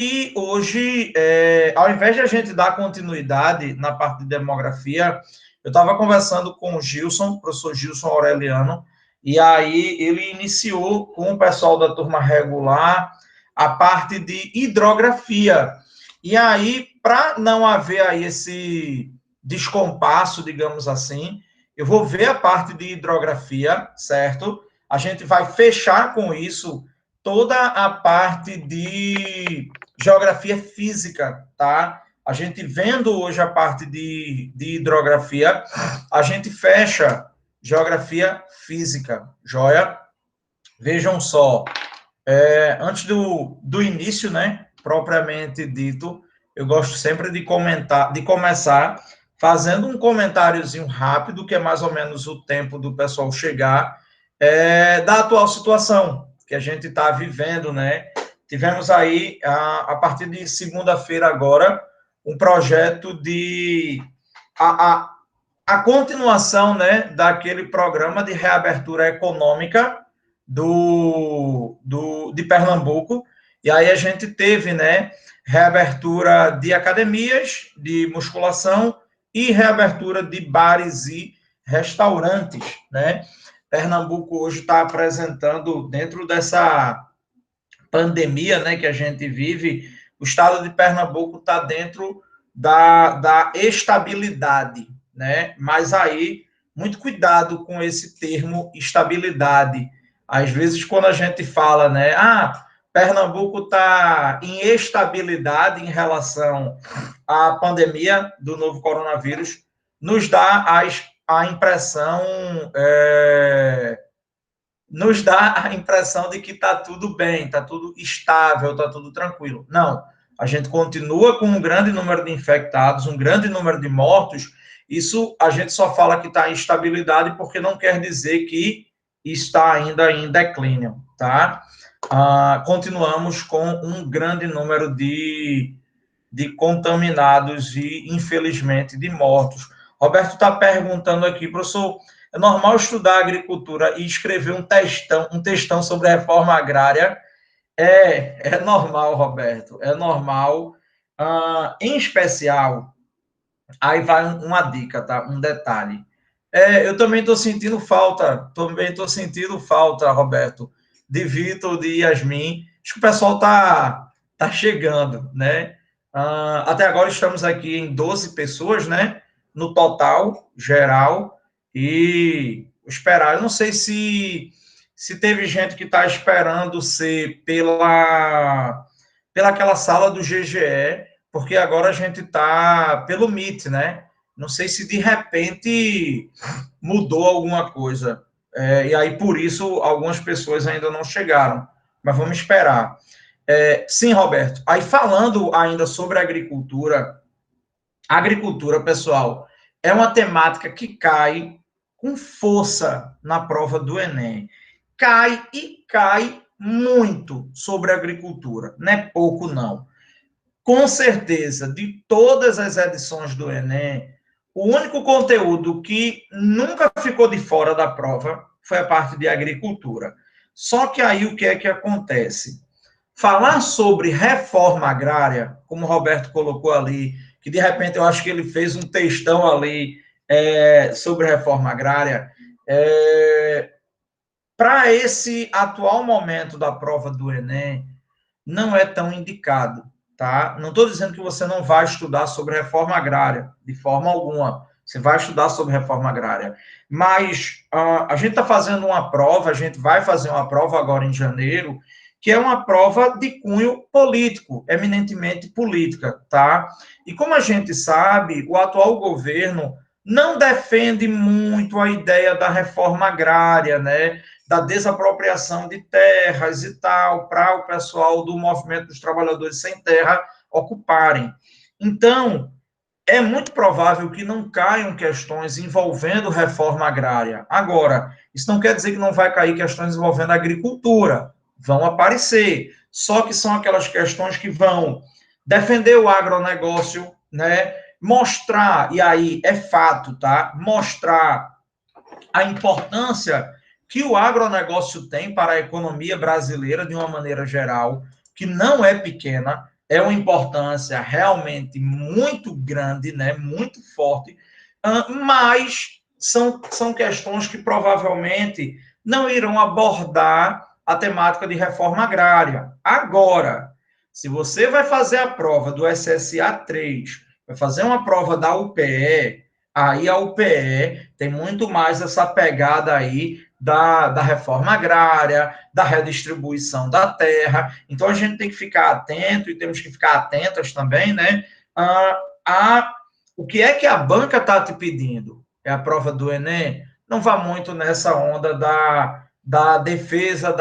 E hoje, ao invés de a gente dar continuidade na parte de demografia, eu estava conversando com o Gilson, o professor Gilson Aureliano, e aí ele iniciou com o pessoal da turma regular a parte de hidrografia. E aí, para não haver aí esse descompasso, digamos assim, eu vou ver a parte de hidrografia, certo? A gente vai fechar com isso toda a parte de geografia física, tá? A gente vendo hoje a parte de hidrografia, a gente fecha geografia física, joia? Vejam só, antes do início, né, propriamente dito, eu gosto sempre de comentar, de começar fazendo um comentáriozinho rápido, que é mais ou menos o tempo do pessoal chegar, da atual situação que a gente está vivendo, né? Tivemos aí, a partir de segunda-feira agora, um projeto de a, a, a continuação, né, daquele programa de reabertura econômica de Pernambuco, e aí a gente teve, né, reabertura de academias, de musculação e reabertura de bares e restaurantes, né? Pernambuco hoje está apresentando, dentro dessa pandemia, né, que a gente vive, o estado de Pernambuco está dentro da estabilidade, né? Mas aí, muito cuidado com esse termo estabilidade. Às vezes, quando a gente fala, né, Pernambuco está em estabilidade em relação à pandemia do novo coronavírus, nos dá a impressão nos dá a impressão de que está tudo bem, está tudo estável, está tudo tranquilo. Não, a gente continua com um grande número de infectados, um grande número de mortos. Isso a gente só fala que está em estabilidade porque não quer dizer que está ainda em declínio, tá? Continuamos com um grande número de contaminados e, infelizmente, de mortos. Roberto está perguntando aqui, professor, é normal estudar agricultura e escrever um textão sobre a reforma agrária? É normal, Roberto, é normal. Em especial, aí vai uma dica, tá? Um detalhe. Eu também estou sentindo falta, Roberto, de Vitor, de Yasmin. Acho que o pessoal tá chegando, né? Até agora estamos aqui em 12 pessoas, né? No total, geral, e esperar. Eu não sei se teve gente que está esperando ser pela aquela sala do GGE, porque agora a gente está pelo Meet, né? Não sei se de repente mudou alguma coisa. E aí, por isso, algumas pessoas ainda não chegaram. Mas vamos esperar. Sim, Roberto. Aí, falando ainda sobre a agricultura, pessoal, é uma temática que cai com força na prova do Enem. Cai e cai muito sobre a agricultura. Não é pouco, não. Com certeza, de todas as edições do Enem, o único conteúdo que nunca ficou de fora da prova foi a parte de agricultura. Só que aí o que é que acontece? Falar sobre reforma agrária, como o Roberto colocou ali, que de repente eu acho que ele fez um textão ali sobre reforma agrária, para esse atual momento da prova do Enem, não é tão indicado, tá? Não estou dizendo que você não vai estudar sobre reforma agrária, de forma alguma. Você vai estudar sobre reforma agrária. Mas a gente está fazendo uma prova, a gente vai fazer uma prova agora em janeiro, que é uma prova de cunho político, eminentemente política, tá? E como a gente sabe, o atual governo não defende muito a ideia da reforma agrária, né? Da desapropriação de terras e tal, para o pessoal do movimento dos trabalhadores sem terra ocuparem. Então, é muito provável que não caiam questões envolvendo reforma agrária. Agora, isso não quer dizer que não vai cair questões envolvendo agricultura. Vão aparecer. Só que são aquelas questões que vão defender o agronegócio, né? Mostrar, e aí é fato, tá? Mostrar a importância que o agronegócio tem para a economia brasileira de uma maneira geral, que não é pequena. é uma importância realmente muito grande, né, muito forte, mas são questões que provavelmente não irão abordar a temática de reforma agrária. Agora, se você vai fazer a prova do SSA 3, vai fazer uma prova da UPE, aí a UPE tem muito mais essa pegada aí da reforma agrária, da redistribuição da terra. Então, a gente tem que ficar atento e temos que ficar atentas também, né, o que é que a banca está te pedindo. É a prova do Enem? Não vá muito nessa onda da defesa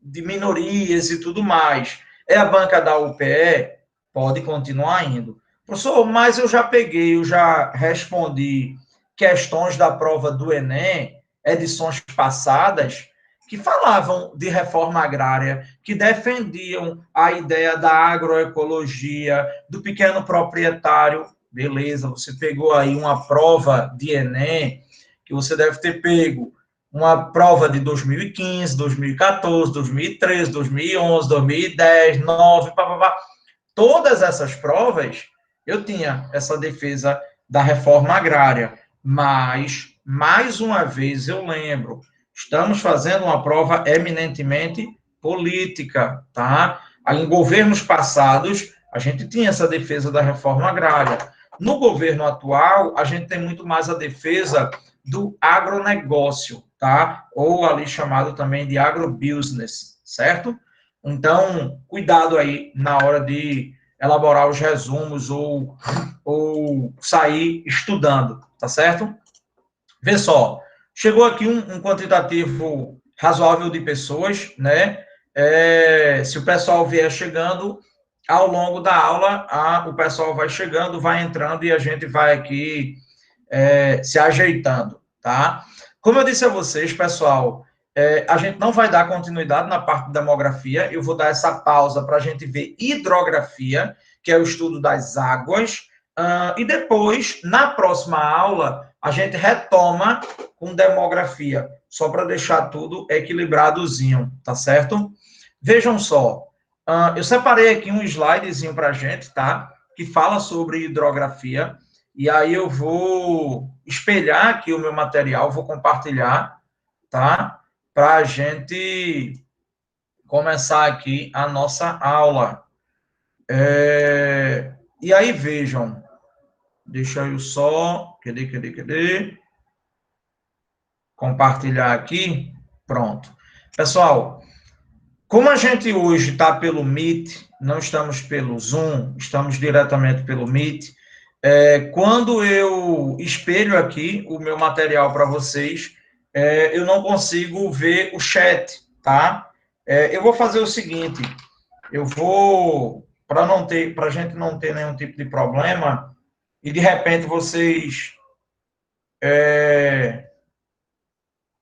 de minorias e tudo mais. É a banca da UPE? Pode continuar indo. Professor, mas eu já respondi questões da prova do Enem, edições passadas, que falavam de reforma agrária, que defendiam a ideia da agroecologia, do pequeno proprietário. Beleza, você pegou aí uma prova de Enem, que você deve ter pego uma prova de 2015, 2014, 2013, 2011, 2010, 2009, papapá. Todas essas provas, eu tinha essa defesa da reforma agrária, mas, mais uma vez, eu lembro, estamos fazendo uma prova eminentemente política, tá? Aí, em governos passados, a gente tinha essa defesa da reforma agrária. No governo atual, a gente tem muito mais a defesa do agronegócio, tá? Ou ali chamado também de agrobusiness, certo? Então, cuidado aí na hora de elaborar os resumos ou sair estudando, tá certo? Vê só, chegou aqui um quantitativo razoável de pessoas, né? Se o pessoal vier chegando, ao longo da aula, o pessoal vai chegando, vai entrando e a gente vai aqui se ajeitando, tá? Como eu disse a vocês, pessoal, a gente não vai dar continuidade na parte de demografia, eu vou dar essa pausa para a gente ver hidrografia, que é o estudo das águas, e depois, na próxima aula, a gente retoma com demografia, só para deixar tudo equilibradozinho, tá certo? Vejam só, eu separei aqui um slidezinho para a gente, tá? Que fala sobre hidrografia, e aí eu vou espelhar aqui o meu material, vou compartilhar, tá? Para a gente começar aqui a nossa aula. E aí, vejam, deixa eu só, cadê? Compartilhar aqui, pronto. Pessoal, como a gente hoje está pelo Meet, não estamos pelo Zoom, estamos diretamente pelo Meet, quando eu espelho aqui o meu material para vocês, eu não consigo ver o chat, tá? Eu vou fazer o seguinte, eu vou, para a gente não ter nenhum tipo de problema, e de repente vocês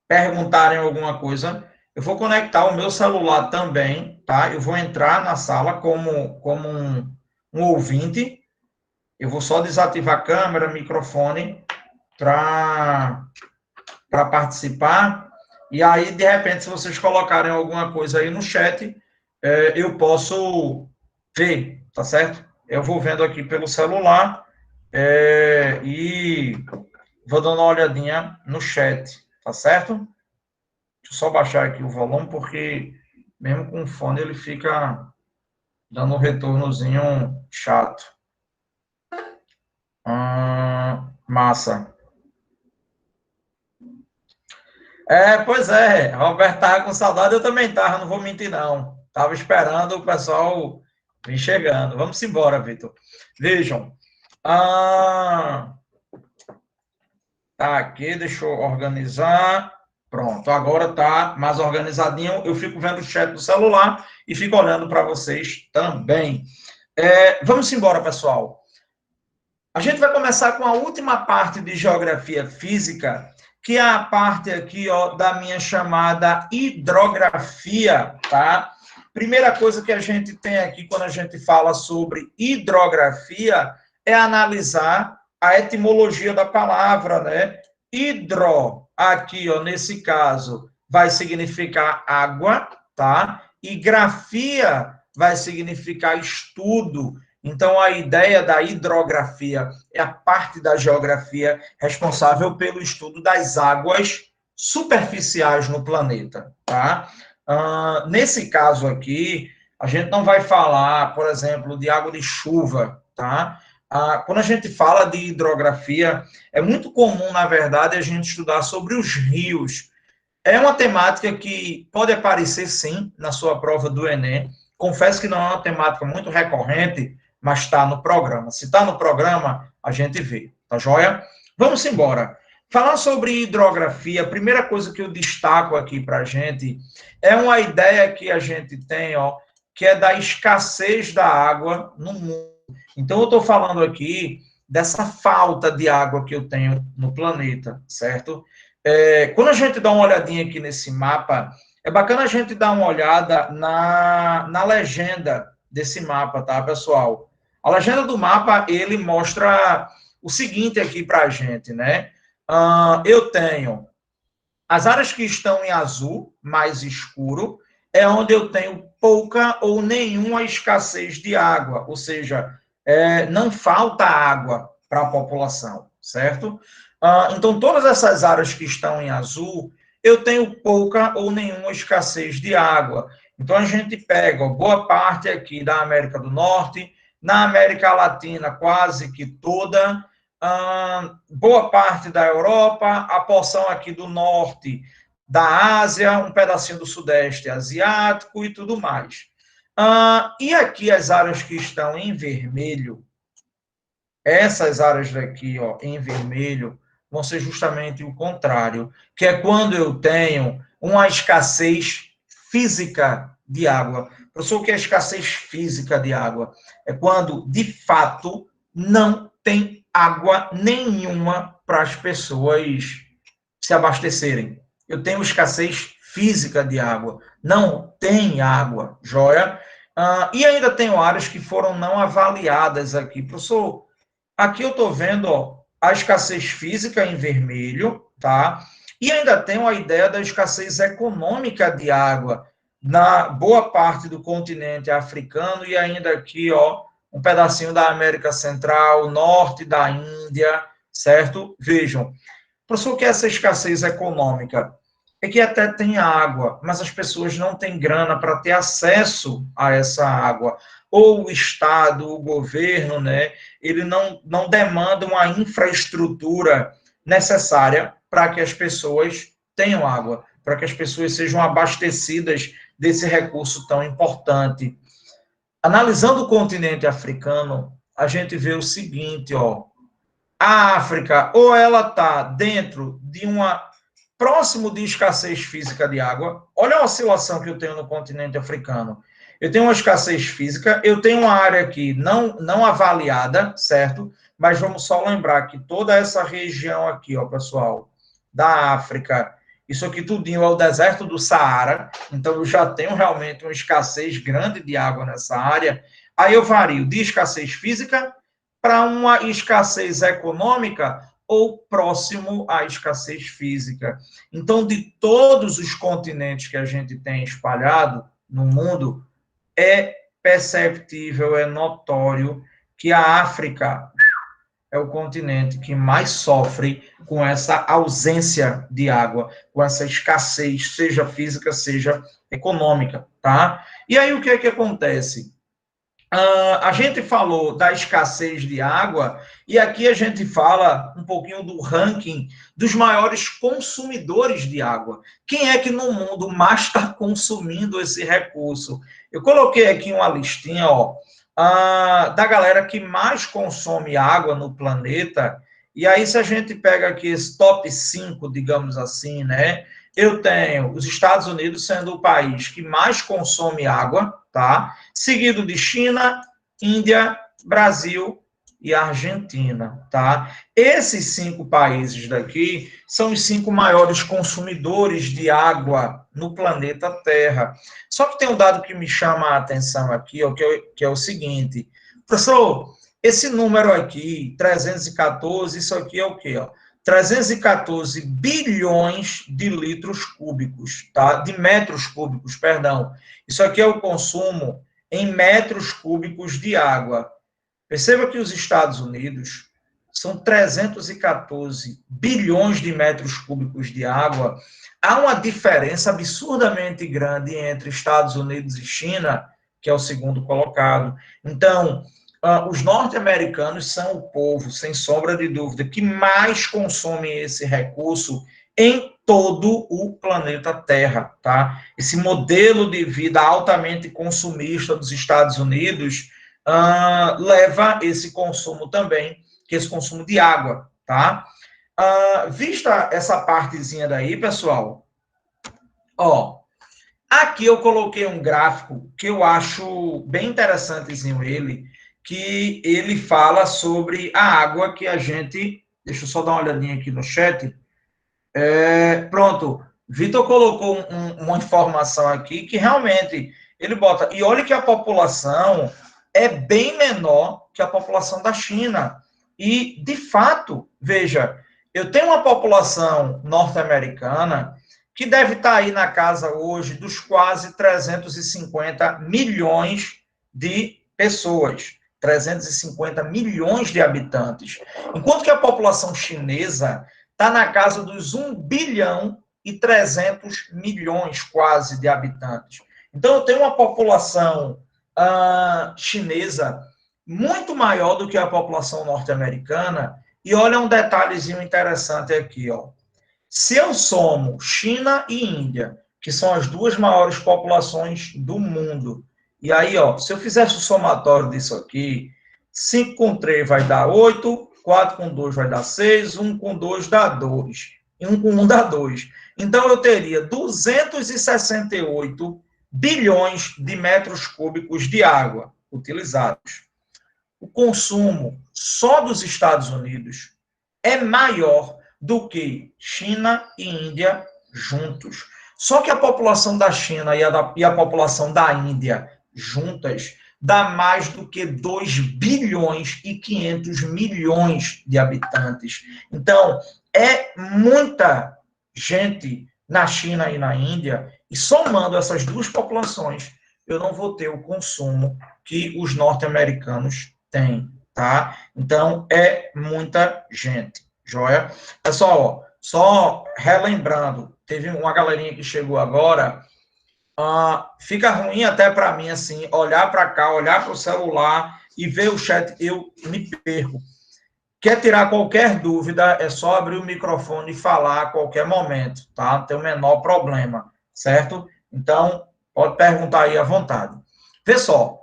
perguntarem alguma coisa, eu vou conectar o meu celular também, tá? Eu vou entrar na sala como um ouvinte, eu vou só desativar a câmera, microfone, para participar, e aí, de repente, se vocês colocarem alguma coisa aí no chat, eu posso ver, tá certo? Eu vou vendo aqui pelo celular e vou dando uma olhadinha no chat, tá certo? Deixa eu só baixar aqui o volume, porque mesmo com o fone ele fica dando um retornozinho chato. Massa. Pois é, Roberto tava com saudade, eu também tava, não vou mentir não. Tava esperando o pessoal vir chegando. Vamos embora, Vitor. Vejam. Tá aqui, deixa eu organizar. Pronto, agora tá mais organizadinho. Eu fico vendo o chat do celular e fico olhando para vocês também. Vamos embora, pessoal. A gente vai começar com a última parte de geografia física, que é a parte aqui, ó, da minha chamada hidrografia, tá? Primeira coisa que a gente tem aqui quando a gente fala sobre hidrografia é analisar a etimologia da palavra, né? Hidro, aqui, ó, nesse caso, vai significar água, tá? E grafia vai significar estudo. Então, a ideia da hidrografia é a parte da geografia responsável pelo estudo das águas superficiais no planeta, tá? Nesse caso aqui, a gente não vai falar, por exemplo, de água de chuva, tá? Quando a gente fala de hidrografia, é muito comum, na verdade, a gente estudar sobre os rios. É uma temática que pode aparecer, sim, na sua prova do Enem. Confesso que não é uma temática muito recorrente, mas está no programa. Se está no programa, a gente vê, tá joia? Vamos embora. Falando sobre hidrografia, a primeira coisa que eu destaco aqui para a gente é uma ideia que a gente tem, ó, que é da escassez da água no mundo. Então, eu estou falando aqui dessa falta de água que eu tenho no planeta, certo? Quando a gente dá uma olhadinha aqui nesse mapa, é bacana a gente dar uma olhada na legenda desse mapa, tá, pessoal? A legenda do mapa, ele mostra o seguinte aqui para a gente, né? Eu tenho as áreas que estão em azul, mais escuro, é onde eu tenho pouca ou nenhuma escassez de água, ou seja, não falta água para a população, certo? Então, todas essas áreas que estão em azul, eu tenho pouca ou nenhuma escassez de água. Então, a gente pega ó, boa parte aqui da América do Norte, na América Latina, quase que toda, boa parte da Europa, a porção aqui do norte da Ásia, um pedacinho do sudeste asiático e tudo mais. E aqui as áreas que estão em vermelho, essas áreas daqui, ó, em vermelho, vão ser justamente o contrário, que é quando eu tenho uma escassez física de água. Professor, o que é escassez física de água? É quando, de fato, não tem água nenhuma para as pessoas se abastecerem. Eu tenho escassez física de água. Não tem água, joia? E ainda tenho áreas que foram não avaliadas aqui. Professor, aqui eu estou vendo ó, a escassez física em vermelho, tá? E ainda tenho a ideia da escassez econômica de água na boa parte do continente africano e ainda aqui, ó, um pedacinho da América Central, norte da Índia, certo? Vejam, professor, o que é essa escassez econômica? É que até tem água, mas as pessoas não têm grana para ter acesso a essa água. Ou o Estado, o governo, né, ele não demanda uma infraestrutura necessária para que as pessoas tenham água, para que as pessoas sejam abastecidas desse recurso tão importante. Analisando o continente africano, a gente vê o seguinte, ó, a África, ou ela está dentro de uma próximo de escassez física de água. Olha a oscilação que eu tenho no continente africano. Eu tenho uma escassez física, eu tenho uma área aqui não avaliada, certo? Mas vamos só lembrar que toda essa região aqui, ó, pessoal, da África, isso aqui tudinho é o deserto do Saara, então eu já tenho realmente uma escassez grande de água nessa área. Aí eu vario de escassez física para uma escassez econômica ou próximo à escassez física. Então, de todos os continentes que a gente tem espalhado no mundo, é perceptível, é notório que a África é o continente que mais sofre com essa ausência de água, com essa escassez, seja física, seja econômica, tá? E aí o que é que acontece? A gente falou da escassez de água e aqui a gente fala um pouquinho do ranking dos maiores consumidores de água. Quem é que no mundo mais está consumindo esse recurso? Eu coloquei aqui uma listinha, ó, da galera que mais consome água no planeta. E aí, se a gente pega aqui esse top 5, digamos assim, né? Eu tenho os Estados Unidos sendo o país que mais consome água, tá? Seguido de China, Índia, Brasil e Argentina, tá? Esses 5 países daqui são os 5 maiores consumidores de água no planeta Terra. Só que tem um dado que me chama a atenção aqui, ó, que é o seguinte, professor, esse número aqui, 314, isso aqui é o quê? Ó? 314 bilhões de litros cúbicos, tá? De metros cúbicos, perdão. Isso aqui é o consumo em metros cúbicos de água. Perceba que os Estados Unidos são 314 bilhões de metros cúbicos de água. Há uma diferença absurdamente grande entre Estados Unidos e China, que é o segundo colocado. Então, os norte-americanos são o povo, sem sombra de dúvida, que mais consome esse recurso em todo o planeta Terra, tá? Esse modelo de vida altamente consumista dos Estados Unidos leva esse consumo também, que é esse consumo de água, tá? Vista essa partezinha daí, pessoal, ó, aqui eu coloquei um gráfico que eu acho bem interessantezinho que ele fala sobre a água que a gente, deixa eu só dar uma olhadinha aqui no chat, pronto, Vitor colocou uma informação aqui que realmente ele bota, e olha que a população é bem menor que a população da China. E, de fato, veja, eu tenho uma população norte-americana que deve estar aí na casa hoje dos quase 350 milhões de pessoas, 350 milhões de habitantes. Enquanto que a população chinesa está na casa dos 1 bilhão e 300 milhões quase de habitantes. Então, eu tenho uma população chinesa muito maior do que a população norte-americana. E olha um detalhezinho interessante aqui, ó. Se eu somo China e Índia, que são as duas maiores populações do mundo, e aí, ó, se eu fizesse o somatório disso aqui, 5 com 3 vai dar 8, 4 com 2 vai dar 6, 1 com 2 dá 2, e 1 com 1 dá 2. Então, eu teria 268 bilhões de metros cúbicos de água utilizados. O consumo só dos Estados Unidos é maior do que China e Índia juntos. Só que a população da China e a população da Índia juntas dá mais do que 2 bilhões e 500 milhões de habitantes. Então, é muita gente na China e na Índia, e somando essas duas populações, eu não vou ter o consumo que os norte-americanos têm, tá? Então, é muita gente, joia? Pessoal, ó, só relembrando, teve uma galerinha que chegou agora, fica ruim até para mim, assim, olhar para cá, olhar para o celular e ver o chat, eu me perco. Quer tirar qualquer dúvida, é só abrir o microfone e falar a qualquer momento, tá? Não tem o menor problema, certo? Então, pode perguntar aí à vontade. Vê só,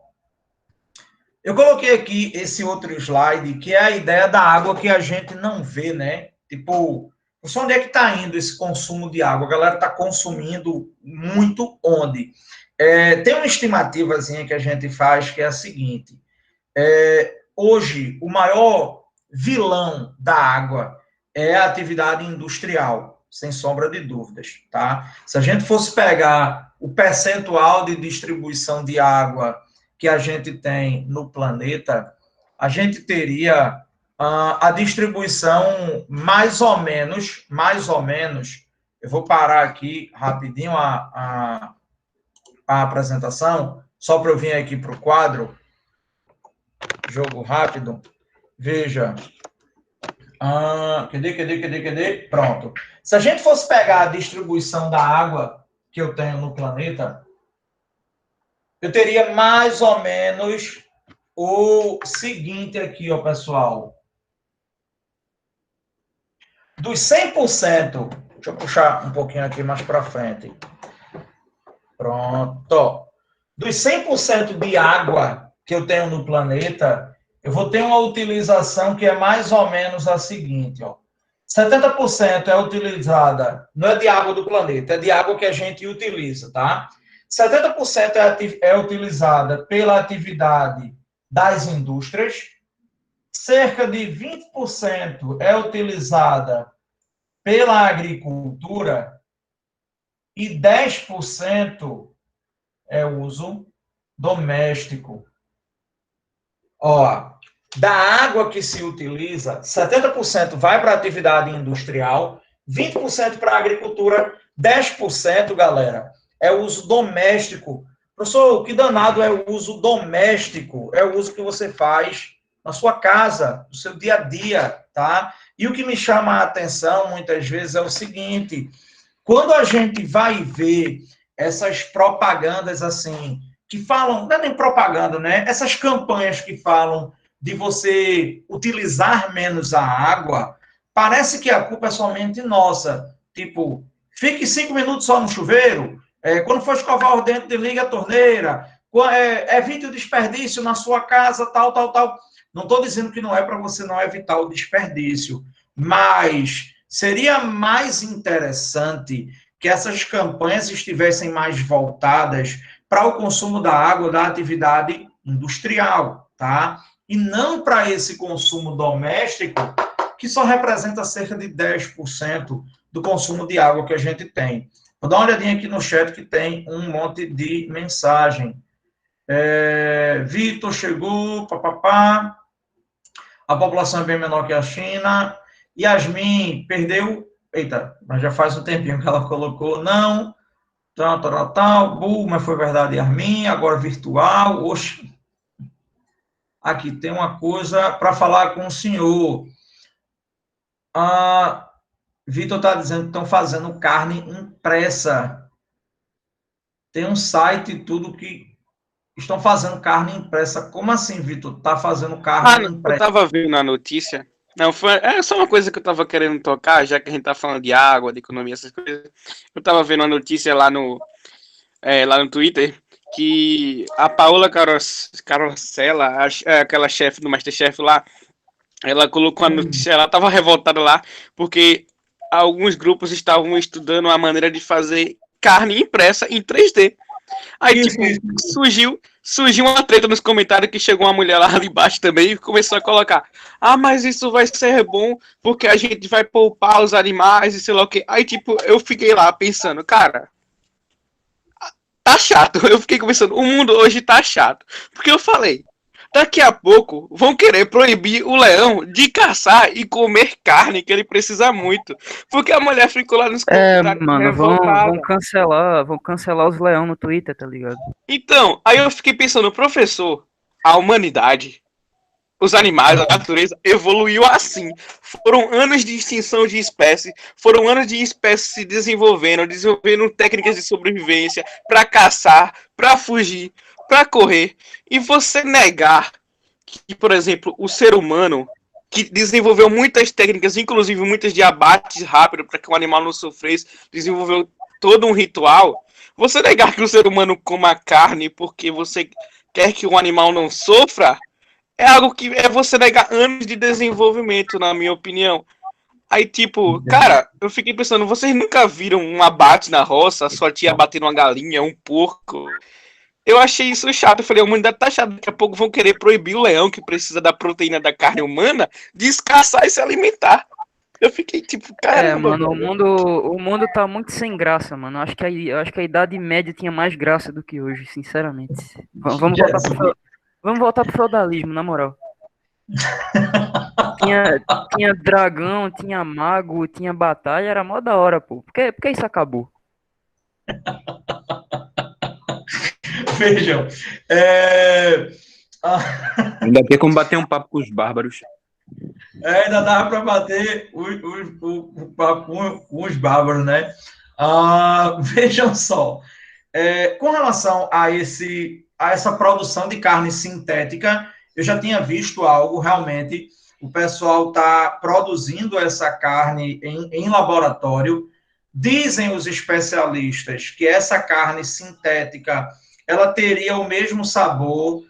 eu coloquei aqui esse outro slide, que é a ideia da água que a gente não vê, né? Tipo, onde é que está indo esse consumo de água? A galera está consumindo muito onde? Tem uma estimativa que a gente faz que é a seguinte, hoje, o maior vilão da água é a atividade industrial, sem sombra de dúvidas, tá? Se a gente fosse pegar o percentual de distribuição de água que a gente tem no planeta, a gente teria a distribuição mais ou menos, eu vou parar aqui rapidinho a apresentação, só para eu vir aqui para o quadro, jogo rápido, veja, cadê? Pronto. Se a gente fosse pegar a distribuição da água que eu tenho no planeta, eu teria mais ou menos o seguinte aqui, ó, pessoal. Dos 100%, deixa eu puxar um pouquinho aqui mais para frente. Pronto. Dos 100% de água que eu tenho no planeta, eu vou ter uma utilização que é mais ou menos a seguinte, ó. 70% é utilizada, não é de água do planeta, é de água que a gente utiliza, tá? 70% é utilizada pela atividade das indústrias, cerca de 20% é utilizada pela agricultura e 10% é uso doméstico. Ó, da água que se utiliza, 70% vai para a atividade industrial, 20% para a agricultura, 10%, galera, é uso doméstico Professor, o que danado é o uso doméstico, é o uso que você faz na sua casa, no seu dia a dia, tá? E o que me chama a atenção, muitas vezes, é o seguinte, quando a gente vai ver essas propagandas, assim, que falam, não é nem propaganda, né? Essas campanhas que falam de você utilizar menos a água, parece que a culpa é somente nossa. Tipo, fique 5 minutos só no chuveiro, quando for escovar o dente, desliga a torneira, evite o desperdício na sua casa, tal, tal, tal. Não estou dizendo que não é para você não evitar o desperdício, mas seria mais interessante que essas campanhas estivessem mais voltadas para o consumo da água da atividade industrial, tá? E não para esse consumo doméstico, que só representa cerca de 10% do consumo de água que a gente tem. Vou dar uma olhadinha aqui no chat que tem um monte de mensagem. Vitor chegou, papapá. A população é bem menor que a China. Yasmin perdeu. Eita, mas já faz um tempinho que ela colocou. Não. Tal, tal, tal. Mas foi verdade, Yasmin. Agora virtual. Oxe. Aqui tem uma coisa para falar com o senhor. Vitor está dizendo que estão fazendo carne impressa. Tem um site e tudo que estão fazendo carne impressa. Como assim, Vitor? Está fazendo carne Eu impressa? tava vendo a notícia. Não, é só uma coisa que eu tava querendo tocar, já que a gente tá falando de água, de economia, essas coisas. Eu tava vendo a notícia lá no Twitter que a Paola Carosella, aquela chefe do MasterChef lá, ela colocou a notícia, ela tava revoltada lá, porque alguns grupos estavam estudando a maneira de fazer carne impressa em 3D. Aí, Isso, tipo, isso. surgiu uma treta nos comentários que chegou uma mulher lá embaixo também e começou a colocar: ah, mas isso vai ser bom porque a gente vai poupar os animais e sei lá o que. Aí, tipo, eu fiquei lá pensando, cara, tá chato. Eu fiquei conversando, o mundo hoje tá chato. Porque eu falei, daqui a pouco vão querer proibir o leão de caçar e comer carne, que ele precisa muito. Porque a mulher ficou lá nos comentários Mano, vão revoltada. cancelar os leão no Twitter, tá ligado? Então, aí eu fiquei pensando, professor, a humanidade, os animais, a natureza evoluiu assim. Foram anos de extinção de espécies, foram anos de espécies se desenvolvendo técnicas de sobrevivência para caçar, para fugir, para correr. E você negar que, por exemplo, o ser humano, que desenvolveu muitas técnicas, inclusive muitas de abates rápido para que o animal não sofresse, desenvolveu todo um ritual. Você negar que o ser humano coma carne porque você quer que o animal não sofra é algo que é você negar anos de desenvolvimento, na minha opinião. Aí, tipo, cara, eu fiquei pensando, vocês nunca viram um abate na roça, a sua tia batendo uma galinha, um porco? Eu achei isso chato. Eu falei, a humanidade tá chata. Daqui a pouco vão querer proibir o leão, que precisa da proteína da carne humana, de caçar e se alimentar. Eu fiquei tipo, caramba. Mano, o mundo tá muito sem graça, mano. Eu acho que a Idade Média tinha mais graça do que hoje, sinceramente. Vamos voltar pro feudalismo, na moral. Tinha dragão, tinha mago, tinha batalha, era mó da hora, pô. Por que isso acabou? Vejam. Ainda tem como bater um papo com os bárbaros. Ainda dava para bater o papo com os bárbaros, né? Vejam só. Com relação a essa produção de carne sintética, eu já tinha visto algo realmente. O pessoal está produzindo essa carne em laboratório. Dizem os especialistas que essa carne sintética ela teria o mesmo sabor,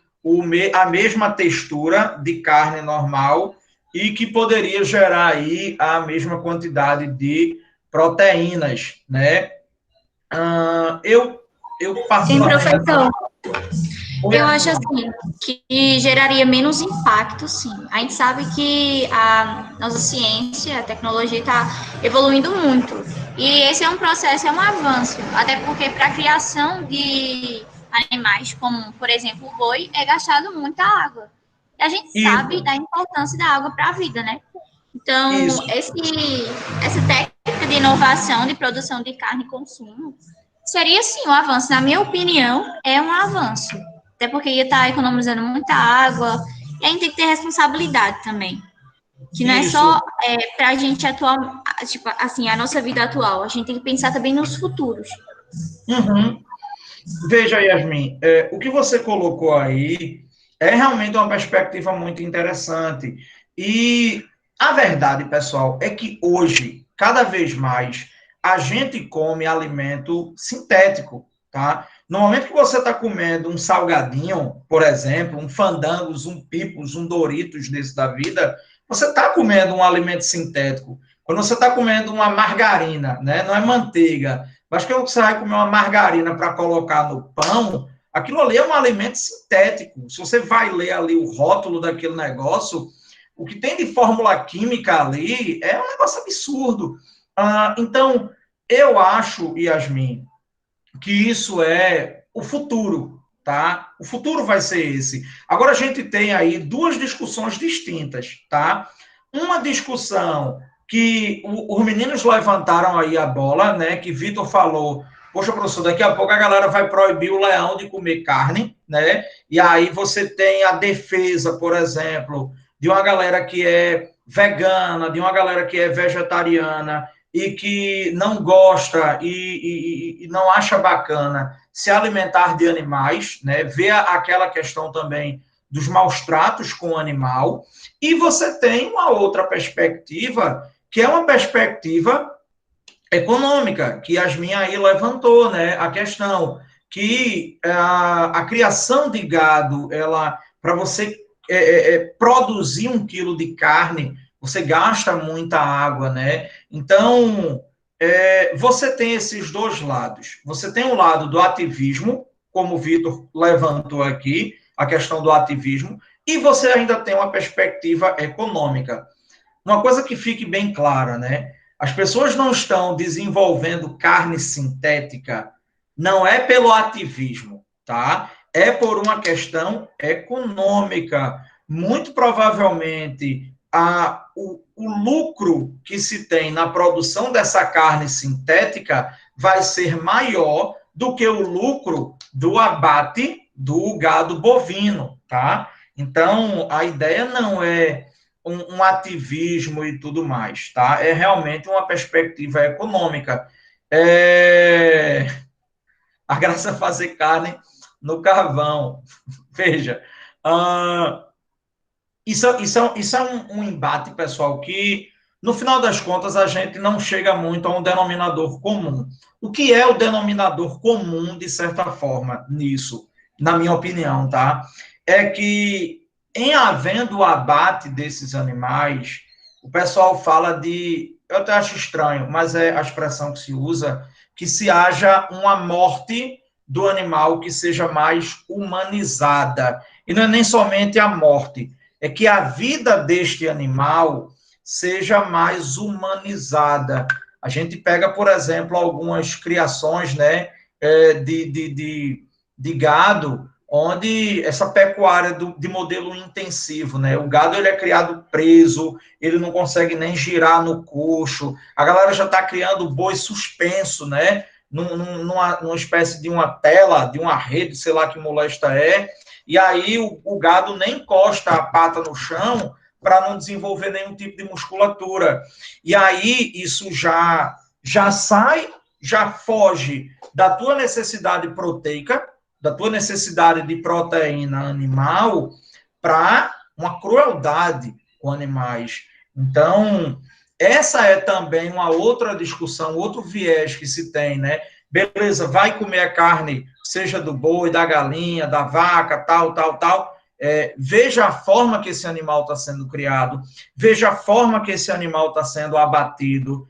a mesma textura de carne normal e que poderia gerar aí a mesma quantidade de proteínas, né? Eu Sim, professor. Eu acho assim que geraria menos impacto, sim. A gente sabe que a nossa ciência, a tecnologia está evoluindo muito. E esse é um processo, é um avanço. Até porque para a criação de animais, como, por exemplo, o boi, é gastado muita água. E a gente sabe da importância da água para a vida, né? Então, essa técnica de inovação, de produção de carne e consumo, Seria sim um avanço. Na minha opinião, é um avanço. Até porque ia estar economizando muita água. E a gente tem que ter responsabilidade também. Que não é Isso. só para a gente atual, tipo, assim, a nossa vida atual. A gente tem que pensar também nos futuros. Uhum. Veja, Yasmin, o que você colocou aí é realmente uma perspectiva muito interessante. E a verdade, pessoal, é que hoje, cada vez mais, a gente come alimento sintético, tá? No momento que você está comendo um salgadinho, por exemplo, um Fandangos, um Pipos, um Doritos desse da vida, você está comendo um alimento sintético. Quando você está comendo uma margarina, né? Não é manteiga, mas que você vai comer uma margarina para colocar no pão, aquilo ali é um alimento sintético. Se você vai ler ali o rótulo daquele negócio, o que tem de fórmula química ali é um negócio absurdo. Então, eu acho, Yasmin, que isso é o futuro, tá? O futuro vai ser esse. Agora a gente tem aí duas discussões distintas, tá? Uma discussão que os meninos levantaram aí a bola, né? Que Vitor falou, poxa, professor, daqui a pouco a galera vai proibir o leão de comer carne, né? E aí você tem a defesa, por exemplo, de uma galera que é vegana, de uma galera que é vegetariana, e que não gosta e não acha bacana se alimentar de animais, né? Vê aquela questão também dos maus tratos com o animal. E você tem uma outra perspectiva, que é uma perspectiva econômica, que Yasmin aí levantou, né? A questão que a criação de gado, ela, para você produzir 1 quilo de carne, você gasta muita água, né? Então, você tem esses dois lados. Você tem o lado do ativismo, como o Vitor levantou aqui, a questão do ativismo, e você ainda tem uma perspectiva econômica. Uma coisa que fique bem clara, né? As pessoas não estão desenvolvendo carne sintética, não é pelo ativismo, tá? É por uma questão econômica. Muito provavelmente, o lucro que se tem na produção dessa carne sintética vai ser maior do que o lucro do abate do gado bovino, tá? Então, a ideia não é um ativismo e tudo mais, tá? É realmente uma perspectiva econômica. A graça é fazer carne no carvão. Veja, isso é um embate, pessoal, que, no final das contas, a gente não chega muito a um denominador comum. O que é o denominador comum, de certa forma, nisso, na minha opinião, tá? É que, em havendo o abate desses animais, o pessoal fala de, eu até acho estranho, mas é a expressão que se usa, que se haja uma morte do animal que seja mais humanizada. E não é nem somente a morte, é que a vida deste animal seja mais humanizada. A gente pega, por exemplo, algumas criações, né, de gado, onde essa pecuária de modelo intensivo, né, o gado ele é criado preso, ele não consegue nem girar no coxo, a galera já está criando boi suspenso, né, numa espécie de uma tela, de uma rede, sei lá que molesta e aí o gado nem encosta a pata no chão para não desenvolver nenhum tipo de musculatura. E aí isso já sai, já foge da tua necessidade proteica, da tua necessidade de proteína animal, para uma crueldade com animais. Então, essa é também uma outra discussão, outro viés que se tem, né? Beleza, vai comer a carne, seja do boi, da galinha, da vaca, tal. Veja a forma que esse animal está sendo criado, veja a forma que esse animal está sendo abatido,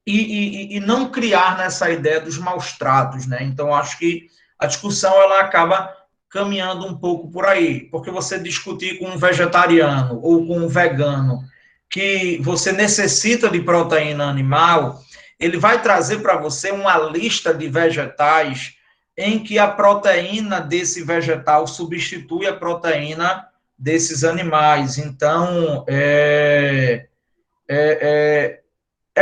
e não criar nessa ideia dos maus tratos, né? Então, acho que a discussão ela acaba caminhando um pouco por aí, porque você discutir com um vegetariano ou com um vegano que você necessita de proteína animal, ele vai trazer para você uma lista de vegetais em que a proteína desse vegetal substitui a proteína desses animais. Então, é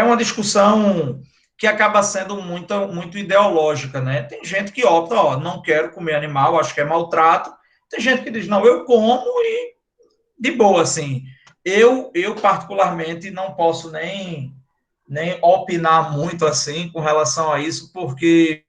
uma discussão que acaba sendo muito ideológica, né? Tem gente que opta, ó, não quero comer animal, acho que é maltrato. Tem gente que diz, não, eu como e de boa, assim. Eu particularmente, não posso nem opinar muito, assim, com relação a isso, porque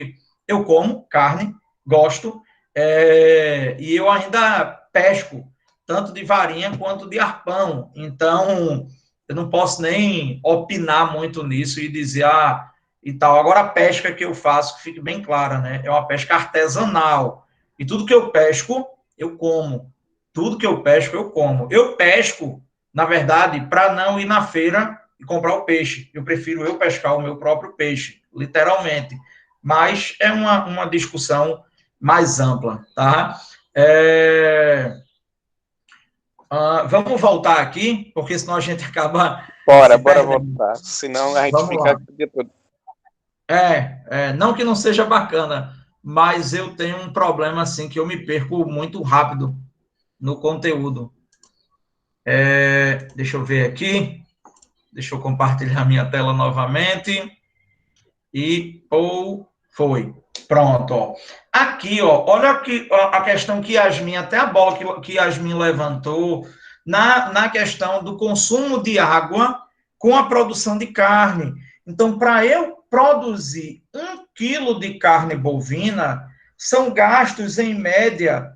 eu como carne, gosto, e eu ainda pesco, tanto de varinha quanto de arpão. Então, eu não posso nem opinar muito nisso e dizer, e tal. Agora, a pesca que eu faço, que fique bem clara, né? É uma pesca artesanal. E tudo que eu pesco, eu como. Tudo que eu pesco, eu como. Eu pesco, na verdade, para não ir na feira e comprar o peixe. Eu prefiro eu pescar o meu próprio peixe, literalmente. Mas é uma discussão mais ampla, tá? Vamos voltar aqui, porque senão a gente acaba Bora se perdendo. voltar. Senão a gente Vamos fica lá. aqui o dia todo. Não que não seja bacana, mas eu tenho um problema assim que eu me perco muito rápido no conteúdo. Deixa eu ver aqui. Deixa eu compartilhar minha tela novamente. Foi. Pronto, ó. Aqui, ó, olha aqui a questão que Yasmin, até a bola que Yasmin levantou, na questão do consumo de água com a produção de carne. Então, para eu produzir 1 quilo de carne bovina, são gastos, em média,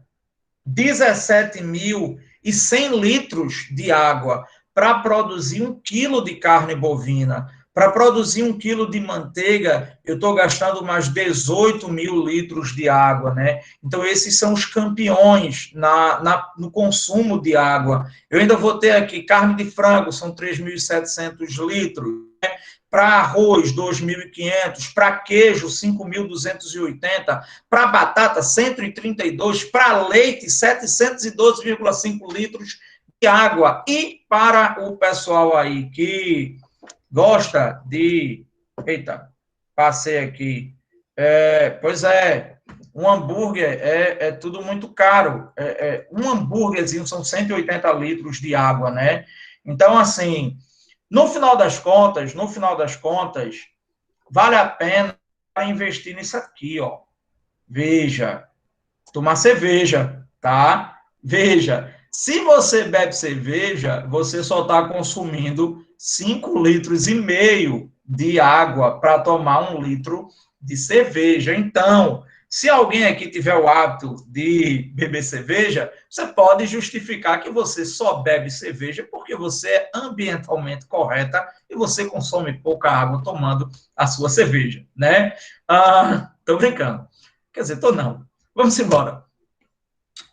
17.100 litros de água para produzir 1 quilo de carne bovina. Para produzir 1 quilo de manteiga, eu estou gastando mais 18.000 litros de água, né? Então, esses são os campeões no consumo de água. Eu ainda vou ter aqui carne de frango, são 3.700 litros. Para arroz, 2.500, para queijo, 5.280, para batata, 132, para leite, 712,5 litros de água. E para o pessoal aí que gosta de... Eita, passei aqui. Pois é, um hambúrguer é tudo muito caro. Um hambúrguerzinho são 180 litros de água, né? Então, assim... No final das contas, vale a pena investir nisso aqui, ó. Veja, tomar cerveja, tá? Veja, se você bebe cerveja, você só está consumindo 5,5 litros de água para tomar 1 litro de cerveja. Então, se alguém aqui tiver o hábito de beber cerveja, você pode justificar que você só bebe cerveja porque você é ambientalmente correta e você consome pouca água tomando a sua cerveja, né? Tô brincando. Quer dizer, tô não. Vamos embora.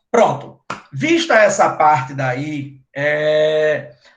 Pronto. Vista essa parte daí,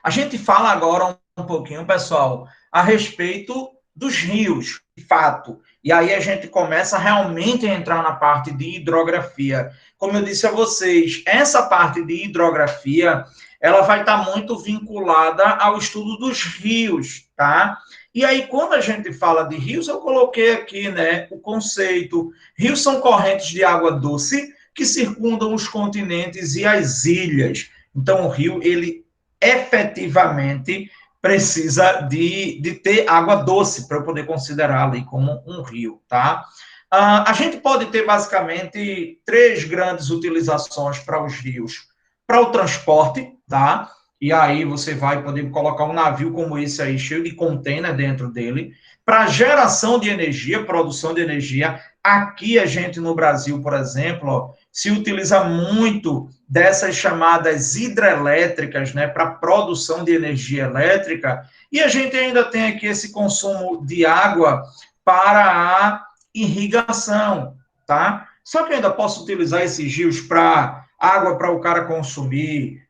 a gente fala agora um pouquinho, pessoal, a respeito dos rios, de fato. E aí a gente começa realmente a entrar na parte de hidrografia. Como eu disse a vocês, essa parte de hidrografia, ela vai estar muito vinculada ao estudo dos rios, tá? E aí, quando a gente fala de rios, eu coloquei aqui, né, o conceito. Rios são correntes de água doce que circundam os continentes e as ilhas. Então, o rio, ele efetivamente precisa de ter água doce para eu poder considerar ali como um rio, tá? A gente pode ter, basicamente, 3 grandes utilizações para os rios. Para o transporte, tá? E aí você vai poder colocar um navio como esse aí, cheio de container dentro dele. Para geração de energia, produção de energia. Aqui a gente, no Brasil, por exemplo, ó, se utiliza muito dessas chamadas hidrelétricas, né, para produção de energia elétrica, e a gente ainda tem aqui esse consumo de água para a irrigação, tá? Só que eu ainda posso utilizar esses rios para água para o cara consumir,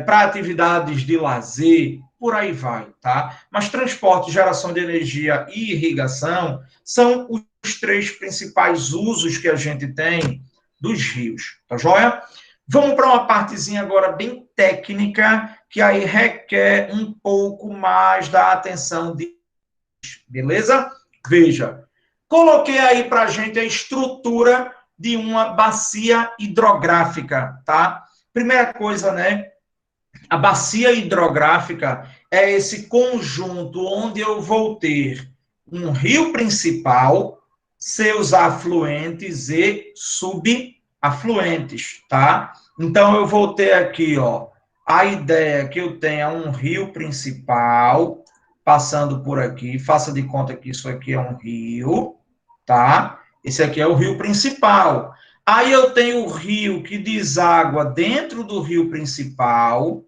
para atividades de lazer, por aí vai, tá? Mas transporte, geração de energia e irrigação são os 3 principais usos que a gente tem dos rios, tá joia? Vamos para uma partezinha agora bem técnica, que aí requer um pouco mais da atenção de... Beleza? Veja, coloquei aí para a gente a estrutura de uma bacia hidrográfica, tá? Primeira coisa, né? A bacia hidrográfica é esse conjunto onde eu vou ter um rio principal, seus afluentes e subafluentes, tá? Então, eu vou ter aqui, ó, a ideia que eu tenha um rio principal passando por aqui, faça de conta que isso aqui é um rio, tá? Esse aqui é o rio principal. Aí eu tenho o rio que deságua dentro do rio principal.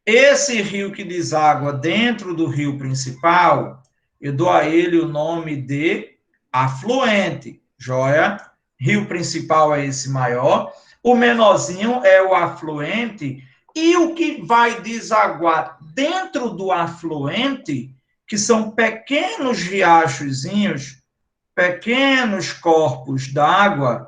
Esse rio que deságua dentro do rio principal, eu dou a ele o nome de afluente, joia? Rio principal é esse maior, o menorzinho é o afluente, e o que vai desaguar dentro do afluente, que são pequenos riachozinhos, pequenos corpos d'água,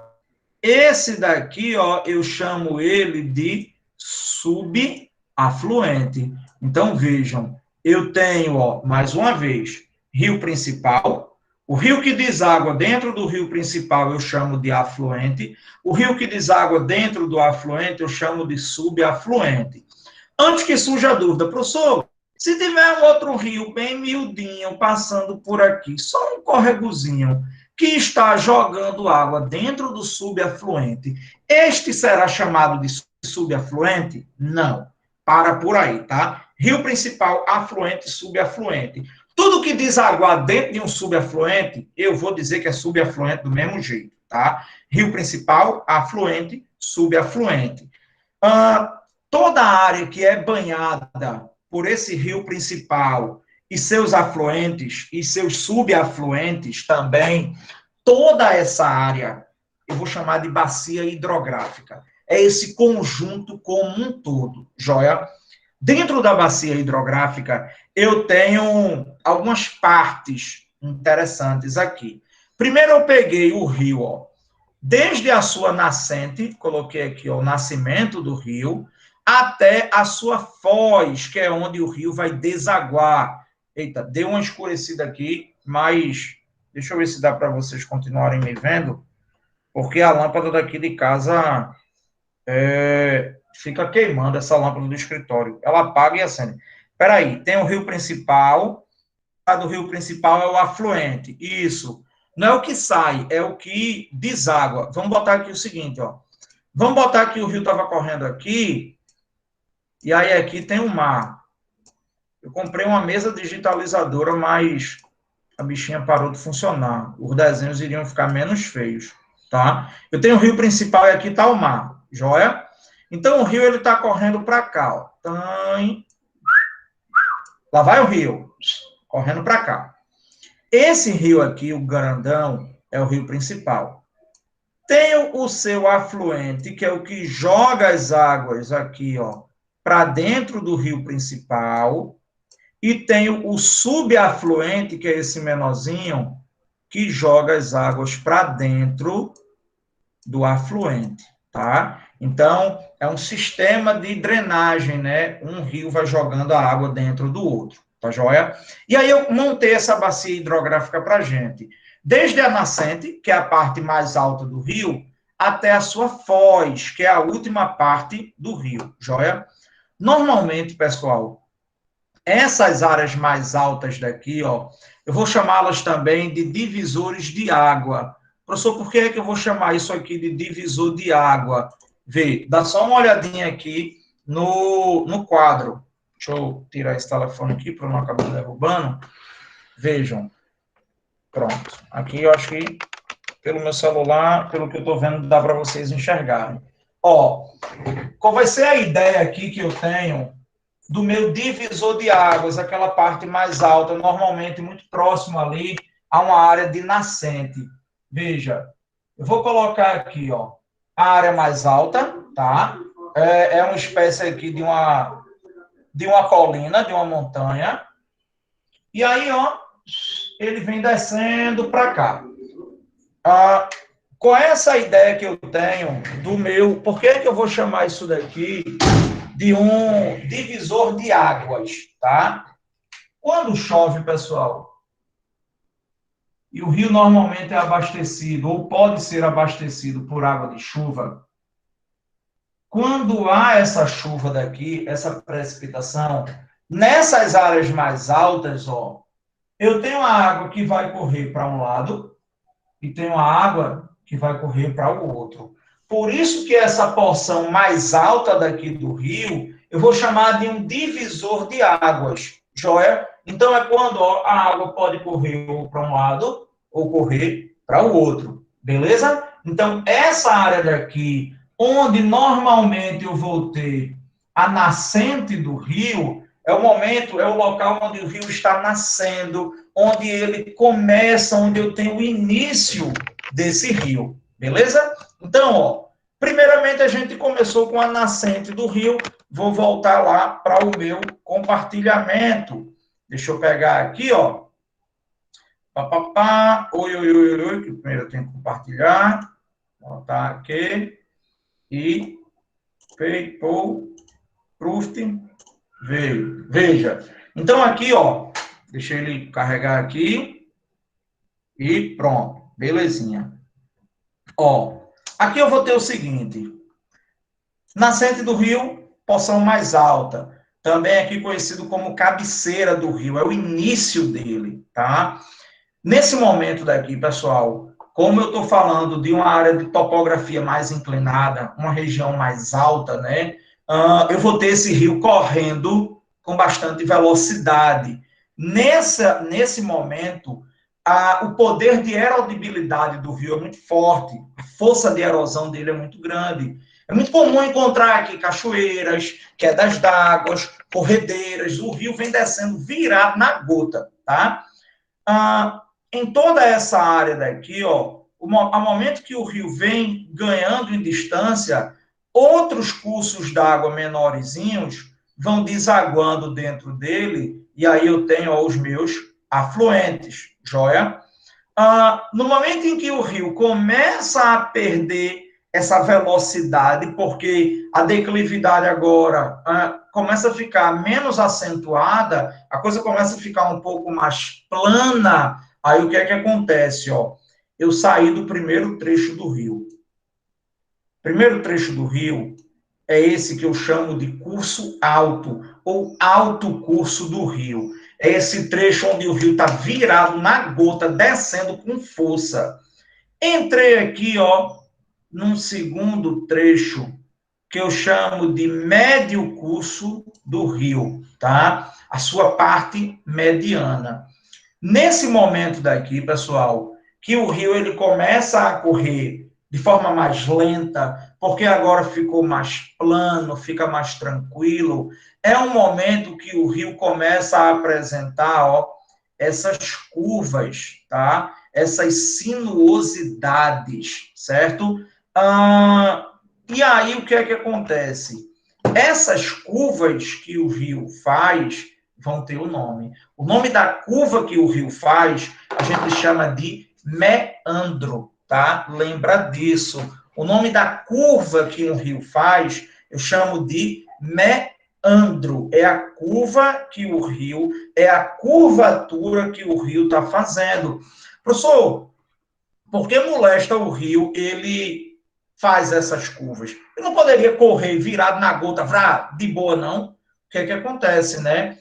esse daqui, ó, eu chamo ele de subafluente. Então, vejam, eu tenho, ó, mais uma vez, rio principal. O rio que deságua dentro do rio principal eu chamo de afluente. O rio que deságua dentro do afluente eu chamo de subafluente. Antes que surja a dúvida, professor, se tiver um outro rio bem miudinho passando por aqui, só um corregozinho, que está jogando água dentro do subafluente, este será chamado de subafluente? Não. Para por aí, tá? Rio principal, afluente, subafluente. Tudo que desaguar dentro de um subafluente, eu vou dizer que é subafluente do mesmo jeito, tá? Rio principal, afluente, subafluente. Toda a área que é banhada por esse rio principal e seus afluentes e seus subafluentes também, toda essa área, eu vou chamar de bacia hidrográfica. É esse conjunto como um todo, joia? Dentro da bacia hidrográfica, eu tenho algumas partes interessantes aqui. Primeiro, eu peguei o rio, ó, desde a sua nascente, coloquei aqui ó, o nascimento do rio, até a sua foz, que é onde o rio vai desaguar. Eita, deu uma escurecida aqui, mas deixa eu ver se dá para vocês continuarem me vendo, porque a lâmpada daqui de casa fica queimando, essa lâmpada do escritório. Ela apaga e acende. Espera aí, tem o rio principal, a do rio principal é o afluente. Isso. Não é o que sai, é o que deságua. Vamos botar aqui o seguinte, ó. Vamos botar que o rio estava correndo aqui, e aí aqui tem o mar. Eu comprei uma mesa digitalizadora, mas a bichinha parou de funcionar. Os desenhos iriam ficar menos feios, tá? Eu tenho o rio principal e aqui está o mar, joia? Então, o rio, ele está correndo para cá, ó. Lá vai o rio, correndo para cá. Esse rio aqui, o grandão, é o rio principal. Tem o seu afluente, que é o que joga as águas aqui, ó, para dentro do rio principal. E tem o subafluente, que é esse menorzinho, que joga as águas para dentro do afluente, tá? Então, é um sistema de drenagem, né? Um rio vai jogando a água dentro do outro, tá joia? E aí eu montei essa bacia hidrográfica para a gente. Desde a nascente, que é a parte mais alta do rio, até a sua foz, que é a última parte do rio, joia? Normalmente, pessoal, essas áreas mais altas daqui, ó, eu vou chamá-las também de divisores de água. Professor, por que é que eu vou chamar isso aqui de divisor de água? Vê, dá só uma olhadinha aqui no quadro. Deixa eu tirar esse telefone aqui para não acabar derrubando. Vejam. Pronto. Aqui eu acho que, pelo meu celular, pelo que eu estou vendo, dá para vocês enxergarem. Ó, qual vai ser a ideia aqui que eu tenho do meu divisor de águas, aquela parte mais alta, normalmente muito próximo ali a uma área de nascente. Veja, eu vou colocar aqui, ó, a área mais alta, tá? É uma espécie aqui de uma colina, de uma montanha. E aí, ó, ele vem descendo para cá. Com essa ideia que eu tenho do meu... Por que eu vou chamar isso daqui de um divisor de águas, tá? Quando chove, pessoal, e o rio normalmente é abastecido, ou pode ser abastecido por água de chuva, quando há essa chuva daqui, essa precipitação, nessas áreas mais altas, ó, eu tenho a água que vai correr para um lado e tenho a água que vai correr para o outro. Por isso que essa porção mais alta daqui do rio, eu vou chamar de um divisor de águas, joia? Então, é quando a água pode correr para um lado ou correr para o outro, beleza? Então, essa área daqui, onde normalmente eu vou ter a nascente do rio, é o momento, é o local onde o rio está nascendo, onde ele começa, onde eu tenho o início desse rio, beleza? Então, ó, primeiramente a gente começou com a nascente do rio, vou voltar lá para o meu compartilhamento. Deixa eu pegar aqui, ó. Oi, que primeiro eu tenho que compartilhar. Vou botar aqui. E PayPal, Proof, veio. Veja. Então, aqui, ó, deixa ele carregar aqui. E pronto. Belezinha. Ó, aqui eu vou ter o seguinte. Nascente do rio, porção mais alta. Também aqui conhecido como cabeceira do rio. É o início dele, tá? Nesse momento daqui, pessoal, como eu estou falando de uma área de topografia mais inclinada, uma região mais alta, né? Eu vou ter esse rio correndo com bastante velocidade. Nesse momento, o poder de erodibilidade do rio é muito forte, a força de erosão dele é muito grande. É muito comum encontrar aqui cachoeiras, quedas d'água, corredeiras, o rio vem descendo virado na gota, tá? Em toda essa área daqui, ó, ao momento que o rio vem ganhando em distância, outros cursos d'água menorzinhos vão desaguando dentro dele, e aí eu tenho ó, os meus afluentes, joia? No momento em que o rio começa a perder essa velocidade, porque a declividade agora começa a ficar menos acentuada, a coisa começa a ficar um pouco mais plana, aí o que é que acontece? Ó? Eu saí do primeiro trecho do rio. Primeiro trecho do rio é esse que eu chamo de curso alto, ou alto curso do rio. É esse trecho onde o rio está virado na gota, descendo com força. Entrei aqui, ó, num segundo trecho que eu chamo de médio curso do rio, tá? A sua parte mediana. Nesse momento daqui, pessoal, que o rio ele começa a correr de forma mais lenta, porque agora ficou mais plano, fica mais tranquilo, é um momento que o rio começa a apresentar, ó, essas curvas, tá? Essas sinuosidades, certo? E aí, o que é que acontece? Essas curvas que o rio faz vão ter o nome. O nome da curva que o rio faz, a gente chama de meandro, tá? Lembra disso. O nome da curva que um rio faz, eu chamo de meandro. É a curva que o rio, é a curvatura que o rio está fazendo. Professor, por que molesta o rio ele faz essas curvas? Eu não poderia correr virado na gota, de boa, não? O que é que acontece, né?